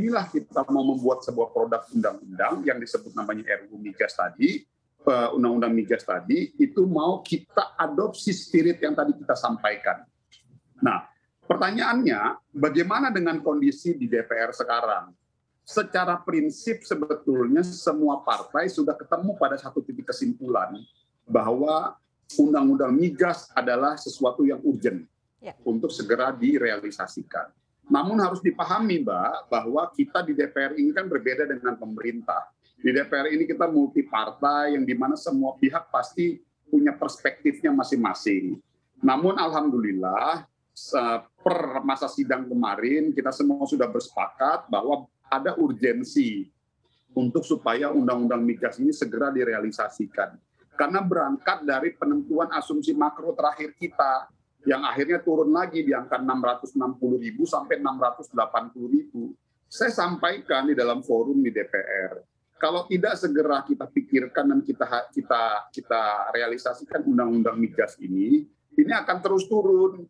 disinilah kita mau membuat sebuah produk undang-undang yang disebut namanya RUU Migas tadi, Undang-Undang Migas tadi, itu mau kita adopsi spirit yang tadi kita sampaikan. Nah, pertanyaannya, bagaimana dengan kondisi di DPR sekarang? Secara prinsip sebetulnya semua partai sudah ketemu pada satu titik kesimpulan bahwa Undang-Undang Migas adalah sesuatu yang urgent untuk segera direalisasikan. Namun harus dipahami, Mbak, bahwa kita di DPR ini kan berbeda dengan pemerintah. Di DPR ini kita multi partai yang dimana semua pihak pasti punya perspektifnya masing-masing. Namun alhamdulillah per masa sidang kemarin kita semua sudah bersepakat bahwa ada urgensi untuk supaya Undang-Undang Migas ini segera direalisasikan. Karena berangkat dari penentuan asumsi makro terakhir kita yang akhirnya turun lagi di angka 660.000 sampai 680.000. Saya sampaikan di dalam forum di DPR, kalau tidak segera kita pikirkan dan kita realisasikan Undang-Undang Migas ini akan terus turun.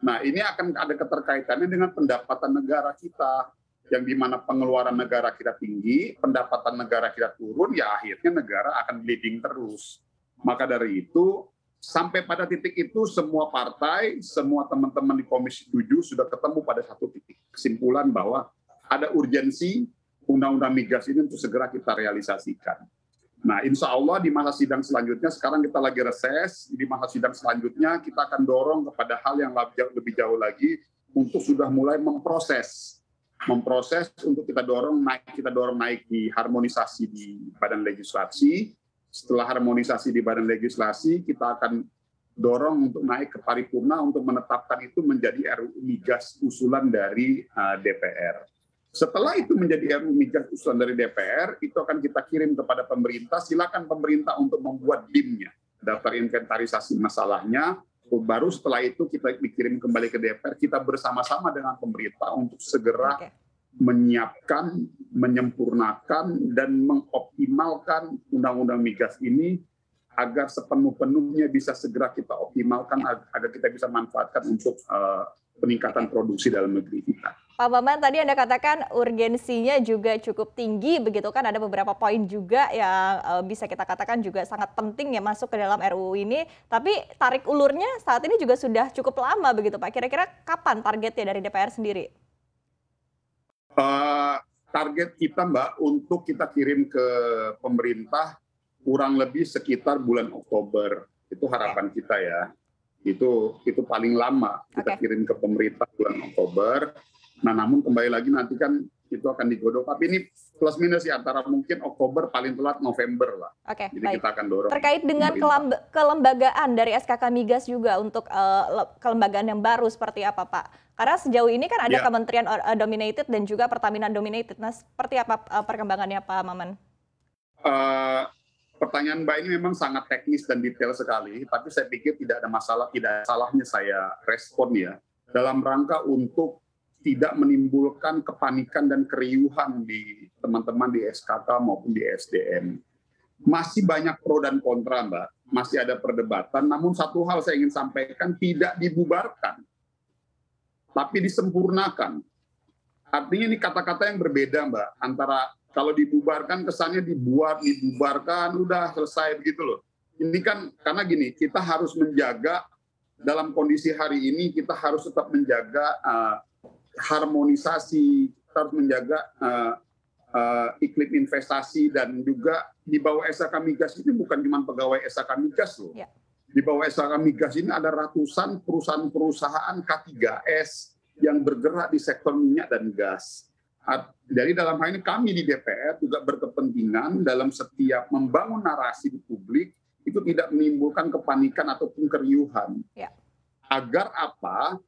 Nah, ini akan ada keterkaitannya dengan pendapatan negara kita, yang di mana pengeluaran negara kita tinggi, pendapatan negara kita turun, ya akhirnya negara akan bleeding terus. Maka dari itu, sampai pada titik itu semua partai, semua teman-teman di Komisi 7 sudah ketemu pada satu titik kesimpulan bahwa ada urgensi Undang-Undang Migas ini untuk segera kita realisasikan. Nah, insya Allah di masa sidang selanjutnya, sekarang kita lagi reses, di masa sidang selanjutnya kita akan dorong kepada hal yang lebih jauh lagi untuk sudah mulai memproses untuk kita dorong naik di harmonisasi di Badan Legislasi. Setelah harmonisasi di Badan Legislasi, kita akan dorong untuk naik ke paripurna untuk menetapkan itu menjadi RUU Migas usulan dari DPR. Setelah itu menjadi RUU Migas usulan dari DPR, itu akan kita kirim kepada pemerintah. Silakan pemerintah untuk membuat DIM-nya, daftar inventarisasi masalahnya. Baru setelah itu kita dikirim kembali ke DPR, kita bersama-sama dengan pemerintah untuk segera menyiapkan, menyempurnakan, dan mengoptimalkan Undang-Undang Migas ini agar sepenuh-penuhnya bisa segera kita optimalkan, agar kita bisa manfaatkan untuk peningkatan produksi dalam negeri kita. Pak Maman, tadi Anda katakan urgensinya juga cukup tinggi, begitu kan? Ada beberapa poin juga yang bisa kita katakan juga sangat penting ya masuk ke dalam RUU ini. Tapi tarik ulurnya saat ini juga sudah cukup lama begitu Pak. Kira-kira kapan targetnya dari DPR sendiri? Target kita, Mbak, untuk kita kirim ke pemerintah kurang lebih sekitar bulan Oktober. Itu harapan kita ya. Itu paling lama kita kirim ke pemerintah bulan Oktober. Nah, namun kembali lagi nanti kan itu akan digodok. Tapi ini plus minus ya, antara mungkin Oktober paling telat November lah. Jadi kita akan dorong. Terkait dengan kelembagaan dari SKK Migas juga untuk kelembagaan yang baru seperti apa Pak? Karena sejauh ini kan ada Kementerian Dominated dan juga Pertamina Dominated. Nah, seperti apa perkembangannya Pak Maman? Pertanyaan Mbak ini memang sangat teknis dan detail sekali, tapi saya pikir tidak ada masalah, tidak salahnya saya respon ya, dalam rangka untuk tidak menimbulkan kepanikan dan keriuhan di teman-teman di SKK maupun di SDM. Masih banyak pro dan kontra, Mbak. Masih ada perdebatan, namun satu hal saya ingin sampaikan, tidak dibubarkan, tapi disempurnakan. Artinya ini kata-kata yang berbeda, Mbak, antara kalau dibubarkan kesannya dibubarkan, udah selesai begitu loh. Ini kan karena gini, kita harus menjaga dalam kondisi hari ini, kita harus tetap menjaga harmonisasi, kita harus menjaga iklim investasi, dan juga di bawah SKK Migas ini bukan cuma pegawai SKK Migas loh. Di bawah SKK Migas ini ada ratusan perusahaan-perusahaan K3S yang bergerak di sektor minyak dan gas. Jadi dalam hal ini kami di DPR juga berkepentingan dalam setiap membangun narasi di publik itu tidak menimbulkan kepanikan ataupun keriuhan. Agar apa?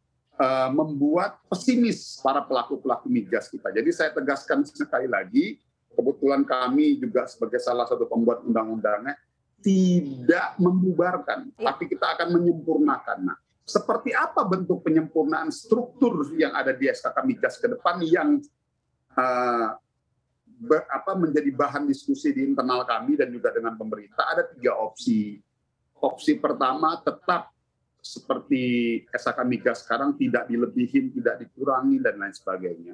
Membuat pesimis para pelaku-pelaku migas kita. Jadi saya tegaskan sekali lagi, kebetulan kami juga sebagai salah satu pembuat undang-undangnya tidak membubarkan, tapi kita akan menyempurnakan. Nah, seperti apa bentuk penyempurnaan struktur yang ada di SKK Migas ke depan yang menjadi bahan diskusi di internal kami dan juga dengan pemerintah? Ada 3 opsi. Opsi pertama, tetap seperti SKK Migas sekarang, tidak dilebihin, tidak dikurangi, dan lain sebagainya.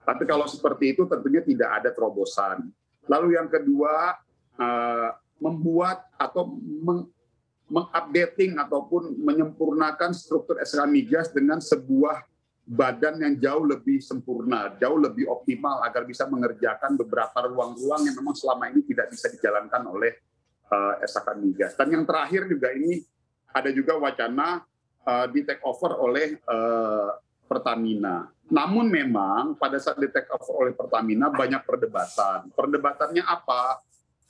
Tapi kalau seperti itu tentunya tidak ada terobosan. Lalu yang kedua, membuat atau mengupdating ataupun menyempurnakan struktur SK Migas dengan sebuah badan yang jauh lebih sempurna, jauh lebih optimal agar bisa mengerjakan beberapa ruang-ruang yang memang selama ini tidak bisa dijalankan oleh SK Migas. Dan yang terakhir juga ini ada juga wacana di take over oleh Pertamina. Namun memang pada saat di take over oleh Pertamina banyak perdebatan. Perdebatannya apa?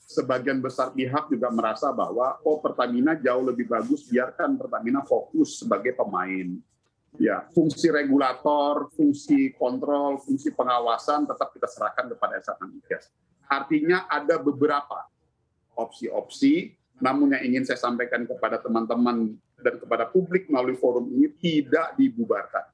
Sebagian besar pihak juga merasa bahwa Pertamina jauh lebih bagus, biarkan Pertamina fokus sebagai pemain. Ya, fungsi regulator, fungsi kontrol, fungsi pengawasan tetap kita serahkan kepada SK Migas. Artinya ada beberapa opsi-opsi, namun yang ingin saya sampaikan kepada teman-teman dan kepada publik melalui forum ini tidak dibubarkan.